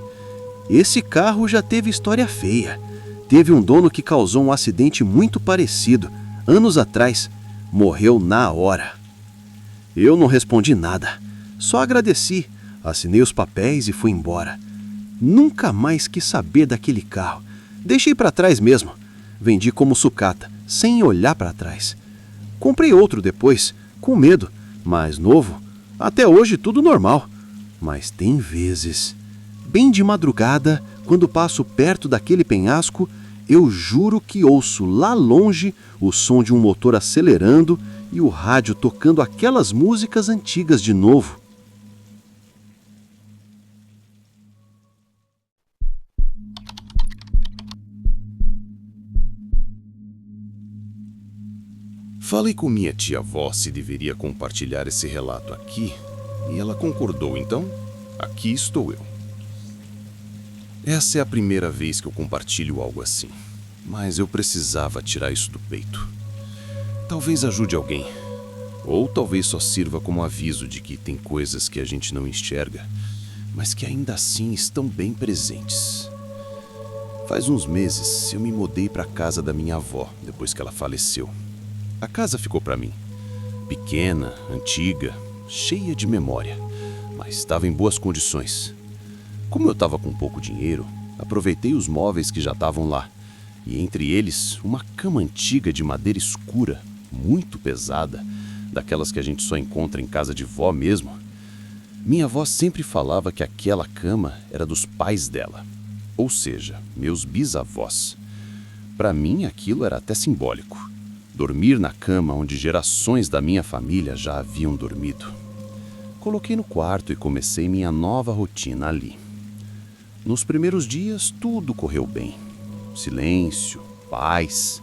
"Esse carro já teve história feia. Teve um dono que causou um acidente muito parecido, anos atrás. Morreu na hora." Eu não respondi nada. Só agradeci, assinei os papéis e fui embora. Nunca mais quis saber daquele carro. Deixei para trás mesmo. Vendi como sucata, sem olhar para trás. Comprei outro depois, com medo, mais novo. Até hoje tudo normal. Mas tem vezes, bem de madrugada, quando passo perto daquele penhasco, eu juro que ouço lá longe o som de um motor acelerando e o rádio tocando aquelas músicas antigas de novo. Falei com minha tia-avó se deveria compartilhar esse relato aqui, e ela concordou, então aqui estou eu. Essa é a primeira vez que eu compartilho algo assim, mas eu precisava tirar isso do peito. Talvez ajude alguém, ou talvez só sirva como aviso de que tem coisas que a gente não enxerga, mas que ainda assim estão bem presentes. Faz uns meses eu me mudei para a casa da minha avó, depois que ela faleceu. A casa ficou para mim. Pequena, antiga, cheia de memória, mas estava em boas condições. Como eu estava com pouco dinheiro, aproveitei os móveis que já estavam lá, e entre eles uma cama antiga de madeira escura, muito pesada, daquelas que a gente só encontra em casa de vó mesmo. Minha avó sempre falava que aquela cama era dos pais dela, ou seja, meus bisavós. Para mim aquilo era até simbólico. Dormir na cama onde gerações da minha família já haviam dormido. Coloquei no quarto e comecei minha nova rotina ali. Nos primeiros dias, tudo correu bem. Silêncio, paz.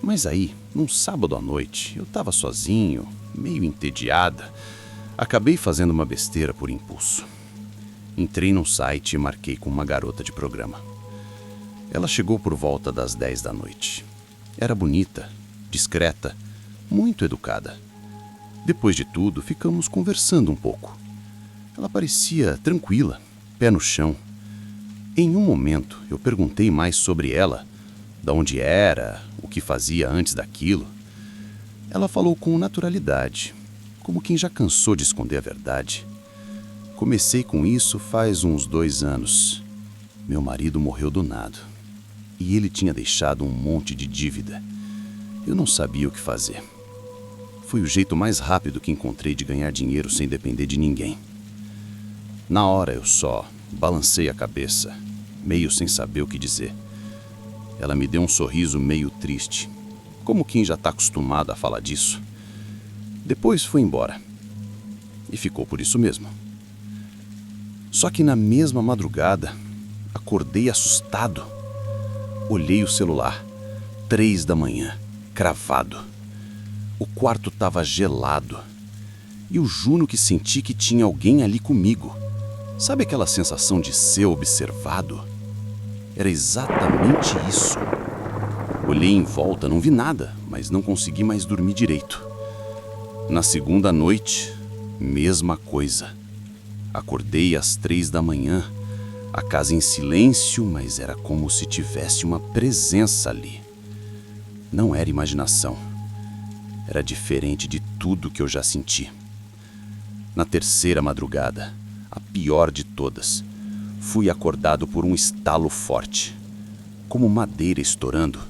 Mas aí, num sábado à noite, eu estava sozinho, meio entediada. Acabei fazendo uma besteira por impulso. Entrei num site e marquei com uma garota de programa. Ela chegou por volta das 10 da noite. Era bonita, discreta, muito educada. Depois de tudo, ficamos conversando um pouco. Ela parecia tranquila, pé no chão. Em um momento, eu perguntei mais sobre ela, de onde era, o que fazia antes daquilo. Ela falou com naturalidade, como quem já cansou de esconder a verdade. Comecei com isso faz uns 2 anos. Meu marido morreu do nada, e ele tinha deixado um monte de dívida. Eu não sabia o que fazer. Foi o jeito mais rápido que encontrei de ganhar dinheiro sem depender de ninguém. Na hora eu só balancei a cabeça, meio sem saber o que dizer. Ela me deu um sorriso meio triste, como quem já está acostumado a falar disso. Depois foi embora. E ficou por isso mesmo. Só que na mesma madrugada, acordei assustado. Olhei o celular. 3 da manhã. Cravado. O quarto estava gelado. E eu juro que senti que tinha alguém ali comigo. Sabe aquela sensação de ser observado? Era exatamente isso. Olhei em volta, não vi nada, mas não consegui mais dormir direito. Na segunda noite, mesma coisa. Acordei às 3 da manhã, a casa em silêncio, mas era como se tivesse uma presença ali. Não era imaginação. Era diferente de tudo que eu já senti. Na terceira madrugada, a pior de todas, fui acordado por um estalo forte, como madeira estourando.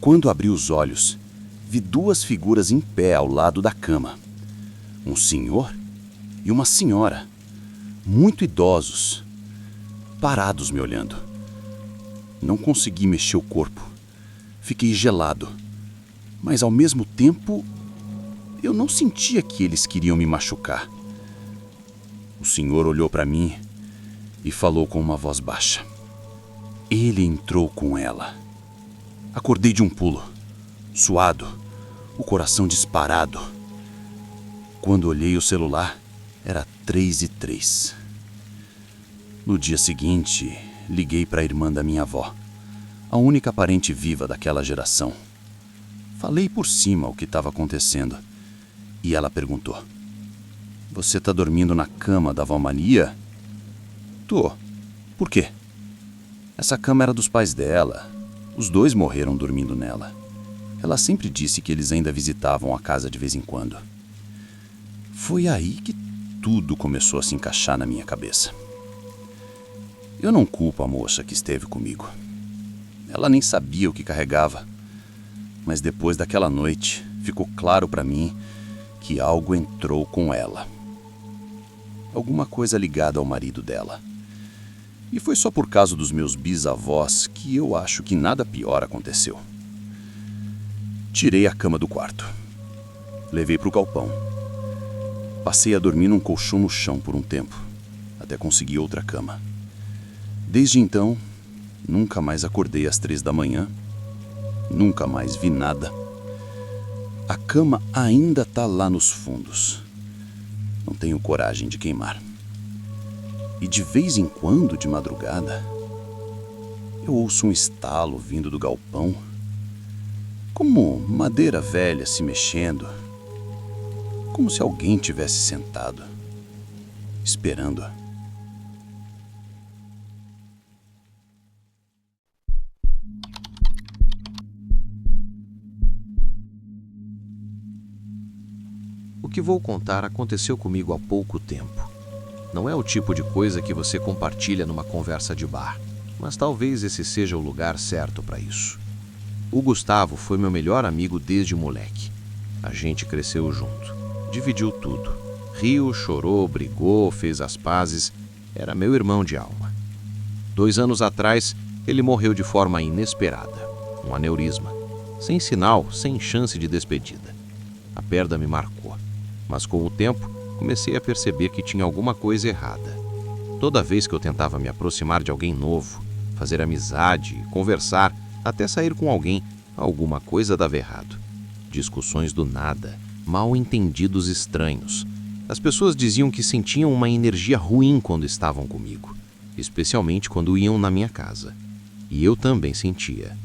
Quando abri os olhos, vi 2 figuras em pé ao lado da cama. Um senhor e uma senhora, muito idosos, parados me olhando. Não consegui mexer o corpo. Fiquei gelado, mas ao mesmo tempo eu não sentia que eles queriam me machucar. O senhor olhou para mim e falou com uma voz baixa. Ele entrou com ela. Acordei de um pulo, suado, o coração disparado. Quando olhei o celular, era 3h03. No dia seguinte, liguei para a irmã da minha avó, a única parente viva daquela geração. Falei por cima o que estava acontecendo e ela perguntou: Você está dormindo na cama da avó Maria? Tô. Por quê? Essa cama era dos pais dela. Os 2 morreram dormindo nela. Ela sempre disse que eles ainda visitavam a casa de vez em quando. Foi aí que tudo começou a se encaixar na minha cabeça. Eu não culpo a moça que esteve comigo. Ela nem sabia o que carregava. Mas depois daquela noite, ficou claro para mim que algo entrou com ela. Alguma coisa ligada ao marido dela. E foi só por causa dos meus bisavós que eu acho que nada pior aconteceu. Tirei a cama do quarto. Levei para o galpão. Passei a dormir num colchão no chão por um tempo, até conseguir outra cama. Desde então, nunca mais acordei às 3 da manhã, nunca mais vi nada. A cama ainda tá lá nos fundos. Não tenho coragem de queimar. E de vez em quando, de madrugada, eu ouço um estalo vindo do galpão, como madeira velha se mexendo, como se alguém tivesse sentado, esperando. O que vou contar aconteceu comigo há pouco tempo. Não é o tipo de coisa que você compartilha numa conversa de bar, mas talvez esse seja o lugar certo para isso. O Gustavo foi meu melhor amigo desde moleque. A gente cresceu junto, dividiu tudo. Riu, chorou, brigou, fez as pazes. Era meu irmão de alma. 2 anos atrás, ele morreu de forma inesperada. Um aneurisma. Sem sinal, sem chance de despedida. A perda me marcou. Mas com o tempo, comecei a perceber que tinha alguma coisa errada. Toda vez que eu tentava me aproximar de alguém novo, fazer amizade, conversar, até sair com alguém, alguma coisa dava errado. Discussões do nada, mal entendidos estranhos. As pessoas diziam que sentiam uma energia ruim quando estavam comigo, especialmente quando iam na minha casa. E eu também sentia.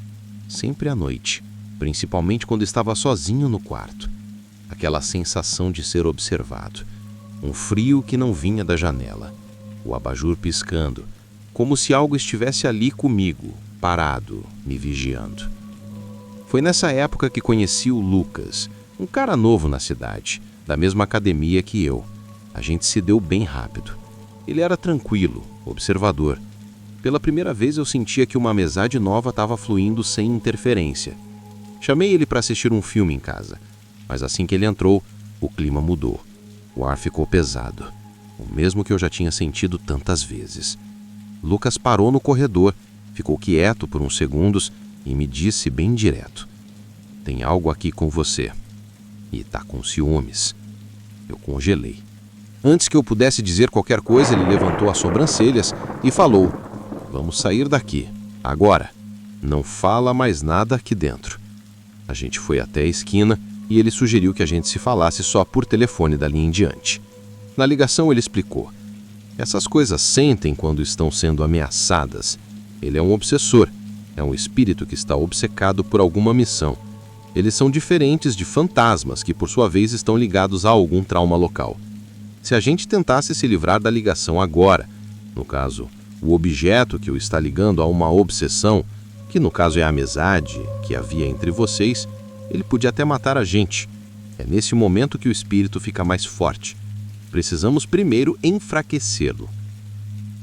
Sempre à noite, principalmente quando estava sozinho no quarto. Aquela sensação de ser observado. Um frio que não vinha da janela. O abajur piscando, como se algo estivesse ali comigo, parado, me vigiando. Foi nessa época que conheci o Lucas, um cara novo na cidade, da mesma academia que eu. A gente se deu bem rápido. Ele era tranquilo, observador. Pela primeira vez eu sentia que uma amizade nova estava fluindo sem interferência. Chamei ele para assistir um filme em casa, mas assim que ele entrou, o clima mudou. O ar ficou pesado, o mesmo que eu já tinha sentido tantas vezes. Lucas parou no corredor, ficou quieto por uns segundos e me disse bem direto: "Tem algo aqui com você. E tá com ciúmes." Eu congelei. Antes que eu pudesse dizer qualquer coisa, ele levantou as sobrancelhas e falou: "Vamos sair daqui, agora. Não fala mais nada aqui dentro." A gente foi até a esquina e ele sugeriu que a gente se falasse só por telefone dali em diante. Na ligação ele explicou: "Essas coisas sentem quando estão sendo ameaçadas. Ele é um obsessor, é um espírito que está obcecado por alguma missão. Eles são diferentes de fantasmas que, por sua vez, estão ligados a algum trauma local. Se a gente tentasse se livrar da ligação agora, no caso, o objeto que o está ligando a uma obsessão, que no caso é a amizade que havia entre vocês, ele podia até matar a gente. É nesse momento que o espírito fica mais forte. Precisamos primeiro enfraquecê-lo."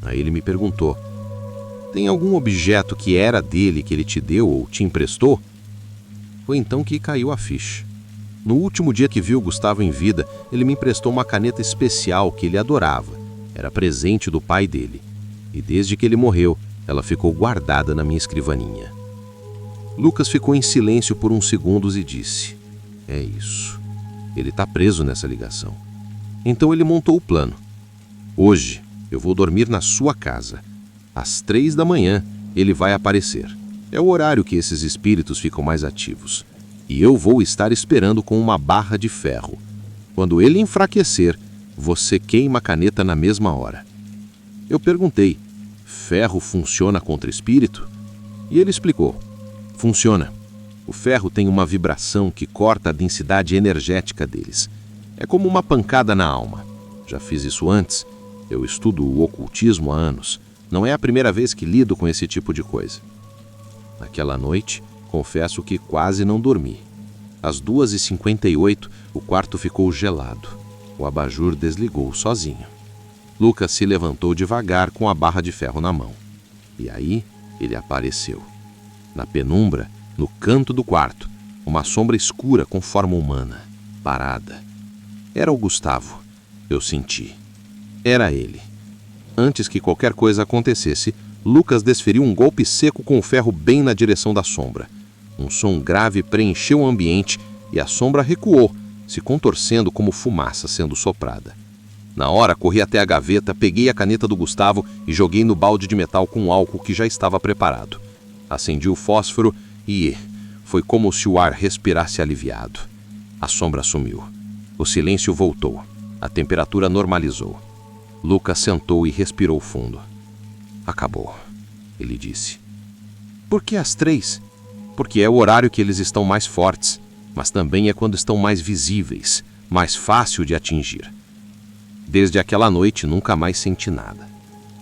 Aí ele me perguntou: "Tem algum objeto que era dele que ele te deu ou te emprestou?" Foi então que caiu a ficha. No último dia que vi o Gustavo em vida, ele me emprestou uma caneta especial que ele adorava. Era presente do pai dele. E desde que ele morreu, ela ficou guardada na minha escrivaninha. Lucas ficou em silêncio por uns segundos e disse: "É isso. Ele está preso nessa ligação." Então ele montou o plano. "Hoje eu vou dormir na sua casa. Às 3 da manhã ele vai aparecer. É o horário que esses espíritos ficam mais ativos. E eu vou estar esperando com uma barra de ferro. Quando ele enfraquecer, você queima a caneta na mesma hora." Eu perguntei: "Ferro funciona contra espírito?" E ele explicou: "Funciona. O ferro tem uma vibração que corta a densidade energética deles. É como uma pancada na alma. Já fiz isso antes. Eu estudo o ocultismo há anos. Não é a primeira vez que lido com esse tipo de coisa." Naquela noite, confesso que quase não dormi. Às 2h58, o quarto ficou gelado. O abajur desligou sozinho. Lucas se levantou devagar com a barra de ferro na mão. E aí, ele apareceu. Na penumbra, no canto do quarto, uma sombra escura com forma humana, parada. Era o Gustavo. Eu senti. Era ele. Antes que qualquer coisa acontecesse, Lucas desferiu um golpe seco com o ferro bem na direção da sombra. Um som grave preencheu o ambiente e a sombra recuou, se contorcendo como fumaça sendo soprada. Na hora, corri até a gaveta, peguei a caneta do Gustavo e joguei no balde de metal com álcool que já estava preparado. Acendi o fósforo e foi como se o ar respirasse aliviado. A sombra sumiu. O silêncio voltou. A temperatura normalizou. Lucas sentou e respirou fundo. Acabou, ele disse. Por que às 3? Porque é o horário que eles estão mais fortes, mas também é quando estão mais visíveis, mais fácil de atingir. Desde aquela noite nunca mais senti nada.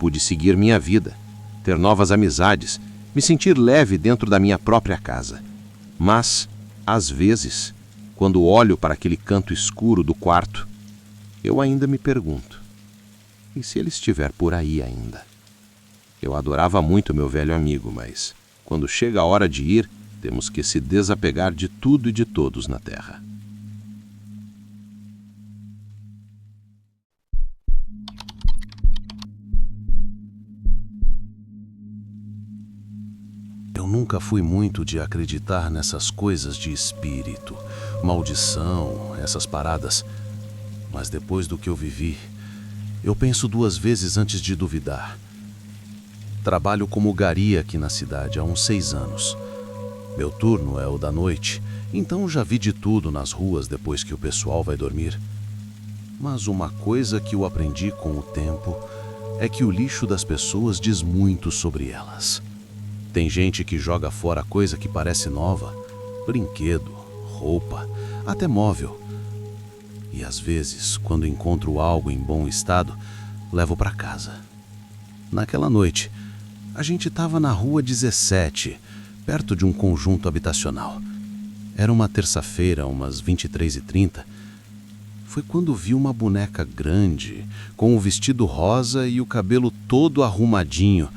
Pude seguir minha vida, ter novas amizades, me sentir leve dentro da minha própria casa. Mas, às vezes, quando olho para aquele canto escuro do quarto, eu ainda me pergunto, e se ele estiver por aí ainda? Eu adorava muito meu velho amigo, mas quando chega a hora de ir, temos que se desapegar de tudo e de todos na Terra. Eu nunca fui muito de acreditar nessas coisas de espírito, maldição, essas paradas. Mas depois do que eu vivi, eu penso 2 vezes antes de duvidar. Trabalho como gari aqui na cidade há uns 6 anos. Meu turno é o da noite, então já vi de tudo nas ruas depois que o pessoal vai dormir. Mas uma coisa que eu aprendi com o tempo é que o lixo das pessoas diz muito sobre elas. Tem gente que joga fora coisa que parece nova, brinquedo, roupa, até móvel. E às vezes, quando encontro algo em bom estado, levo para casa. Naquela noite, a gente estava na rua 17, perto de um conjunto habitacional. Era uma terça-feira, umas 23h30. Foi quando vi uma boneca grande, com o vestido rosa e o cabelo todo arrumadinho,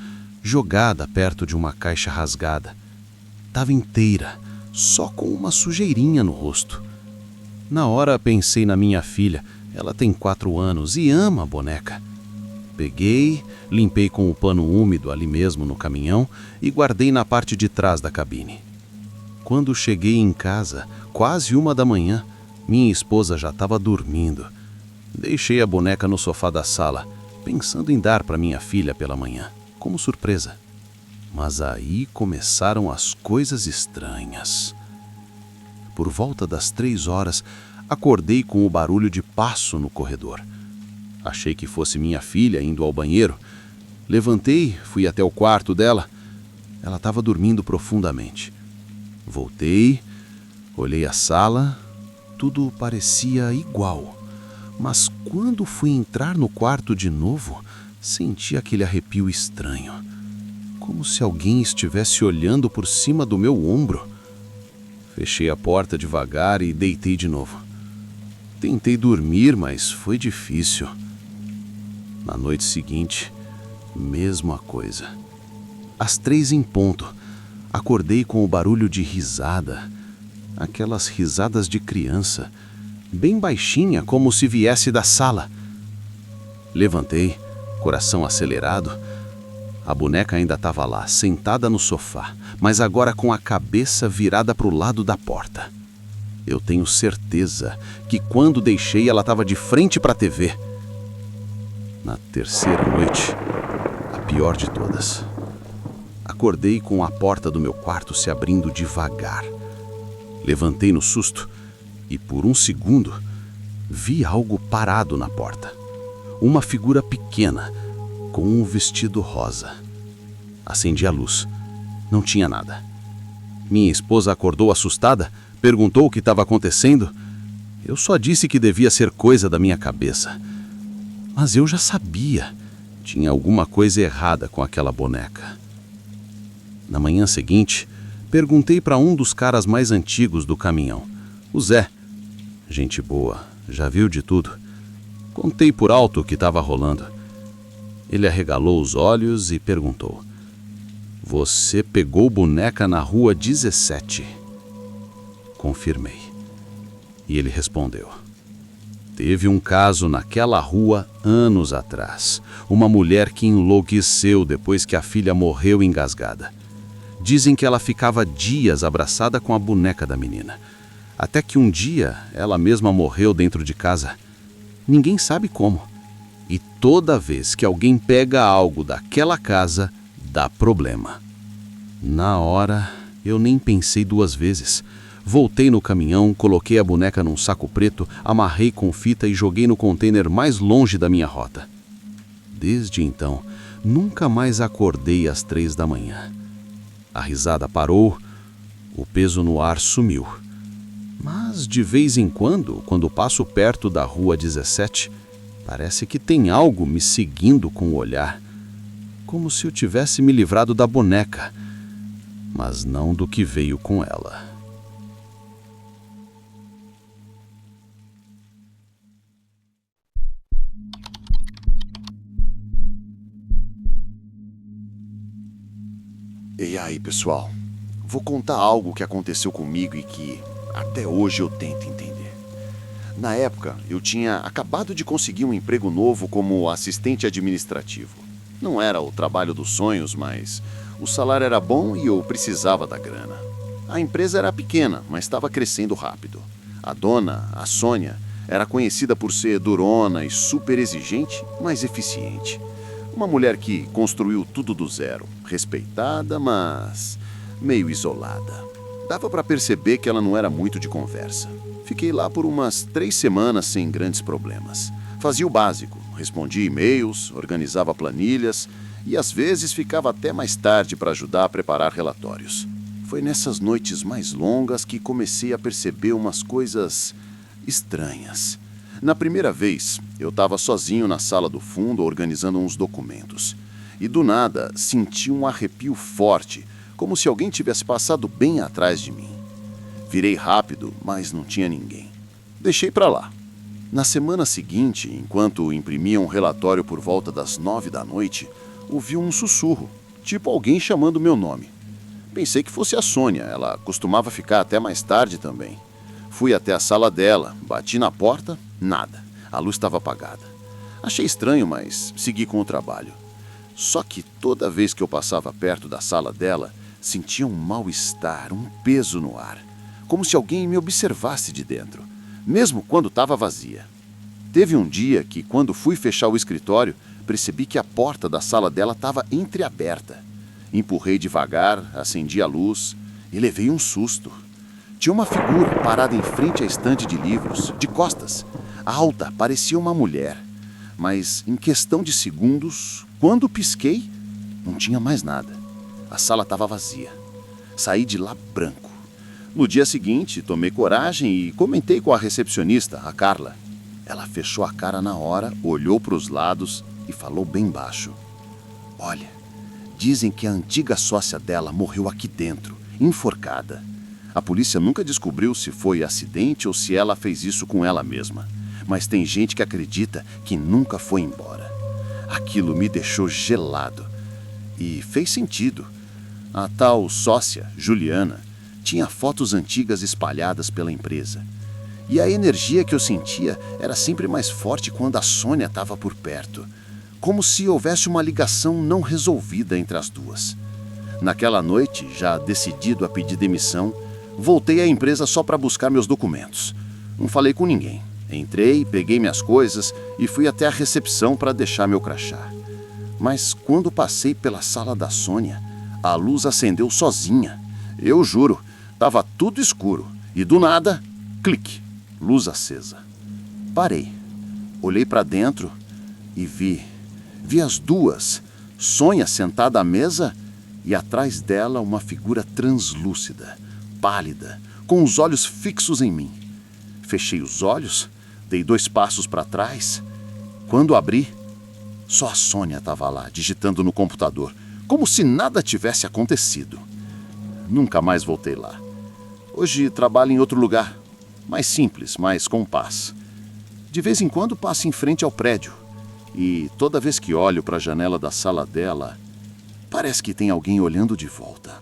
jogada perto de uma caixa rasgada. Estava inteira, só com uma sujeirinha no rosto. Na hora pensei na minha filha, ela tem 4 anos e ama a boneca. Peguei, limpei com o pano úmido ali mesmo no caminhão e guardei na parte de trás da cabine. Quando cheguei em casa, quase 1h, minha esposa já estava dormindo. Deixei a boneca no sofá da sala, pensando em dar para minha filha pela manhã, como surpresa. Mas aí começaram as coisas estranhas. Por volta das 3 horas, acordei com o barulho de passo no corredor. Achei que fosse minha filha indo ao banheiro. Levantei, fui até o quarto dela. Ela estava dormindo profundamente. Voltei, olhei a sala, tudo parecia igual. Mas quando fui entrar no quarto de novo, senti aquele arrepio estranho. Como se alguém estivesse olhando por cima do meu ombro. Fechei a porta devagar e deitei de novo. Tentei dormir, mas foi difícil. Na noite seguinte, mesma coisa. Às 3 em ponto, acordei com o barulho de risada. Aquelas risadas de criança, bem baixinha, como se viesse da sala. Levantei, coração acelerado. A boneca ainda estava lá, sentada no sofá, mas agora com a cabeça virada para o lado da porta. Eu tenho certeza que quando deixei ela estava de frente para a TV. Na terceira noite, a pior de todas, acordei com a porta do meu quarto se abrindo devagar. Levantei no susto e por um segundo vi algo parado na porta. Uma figura pequena, com um vestido rosa. Acendi a luz. Não tinha nada. Minha esposa acordou assustada, perguntou o que estava acontecendo. Eu só disse que devia ser coisa da minha cabeça. Mas eu já sabia. Tinha alguma coisa errada com aquela boneca. Na manhã seguinte, perguntei para um dos caras mais antigos do caminhão, o Zé. Gente boa, já viu de tudo. Contei por alto o que estava rolando. Ele arregalou os olhos e perguntou: "Você pegou boneca na rua 17? Confirmei. E ele respondeu: "Teve um caso naquela rua anos atrás. Uma mulher que enlouqueceu depois que a filha morreu engasgada. Dizem que ela ficava dias abraçada com a boneca da menina. Até que um dia ela mesma morreu dentro de casa. Ninguém sabe como. E toda vez que alguém pega algo daquela casa, dá problema. Na hora, eu nem pensei duas vezes. Voltei no caminhão, coloquei a boneca num saco preto, amarrei com fita e joguei no container mais longe da minha rota. Desde então, nunca mais acordei às 3 da manhã. A risada parou, o peso no ar sumiu. Mas de vez em quando passo perto da rua 17, parece que tem algo me seguindo com o olhar. Como se eu tivesse me livrado da boneca, mas não do que veio com ela. E aí, pessoal? Vou contar algo que aconteceu comigo e que até hoje eu tento entender. Na época, eu tinha acabado de conseguir um emprego novo como assistente administrativo. Não era o trabalho dos sonhos, mas o salário era bom e eu precisava da grana. A empresa era pequena, mas estava crescendo rápido. A dona, a Sônia, era conhecida por ser durona e super exigente, mas eficiente. Uma mulher que construiu tudo do zero, respeitada, mas meio isolada. Dava para perceber que ela não era muito de conversa. Fiquei lá por umas 3 semanas sem grandes problemas. Fazia o básico, respondia e-mails, organizava planilhas e às vezes ficava até mais tarde para ajudar a preparar relatórios. Foi nessas noites mais longas que comecei a perceber umas coisas estranhas. Na primeira vez, eu estava sozinho na sala do fundo organizando uns documentos. E do nada, senti um arrepio forte, como se alguém tivesse passado bem atrás de mim. Virei rápido, mas não tinha ninguém. Deixei para lá. Na semana seguinte, enquanto imprimia um relatório por volta das 9 da noite, ouvi um sussurro, tipo alguém chamando meu nome. Pensei que fosse a Sônia, ela costumava ficar até mais tarde também. Fui até a sala dela, bati na porta, nada. A luz estava apagada. Achei estranho, mas segui com o trabalho. Só que toda vez que eu passava perto da sala dela, sentia um mal-estar, um peso no ar. Como se alguém me observasse de dentro, mesmo quando estava vazia. Teve um dia que, quando fui fechar o escritório, percebi que a porta da sala dela estava entreaberta. Empurrei devagar, acendi a luz e levei um susto. Tinha uma figura parada em frente à estante de livros, de costas. Alta, parecia uma mulher. Mas em questão de segundos, quando pisquei, não tinha mais nada. A sala estava vazia. Saí de lá branco. No dia seguinte, tomei coragem e comentei com a recepcionista, a Carla. Ela fechou a cara na hora, olhou para os lados e falou bem baixo. Olha, dizem que a antiga sócia dela morreu aqui dentro, enforcada. A polícia nunca descobriu se foi acidente ou se ela fez isso com ela mesma. Mas tem gente que acredita que nunca foi embora. Aquilo me deixou gelado. E fez sentido. A tal sócia, Juliana, tinha fotos antigas espalhadas pela empresa. E a energia que eu sentia era sempre mais forte quando a Sônia estava por perto. Como se houvesse uma ligação não resolvida entre as duas. Naquela noite, já decidido a pedir demissão, voltei à empresa só para buscar meus documentos. Não falei com ninguém. Entrei, peguei minhas coisas e fui até a recepção para deixar meu crachá. Mas quando passei pela sala da Sônia, a luz acendeu sozinha. Eu juro, estava tudo escuro. E do nada, clique, luz acesa. Parei, olhei para dentro e vi as duas, Sônia sentada à mesa e atrás dela uma figura translúcida, pálida, com os olhos fixos em mim. Fechei os olhos, dei 2 passos para trás. Quando abri, só a Sônia estava lá, digitando no computador, como se nada tivesse acontecido. Nunca mais voltei lá. Hoje trabalho em outro lugar, mais simples, mas com paz. De vez em quando passo em frente ao prédio e toda vez que olho para a janela da sala dela, parece que tem alguém olhando de volta.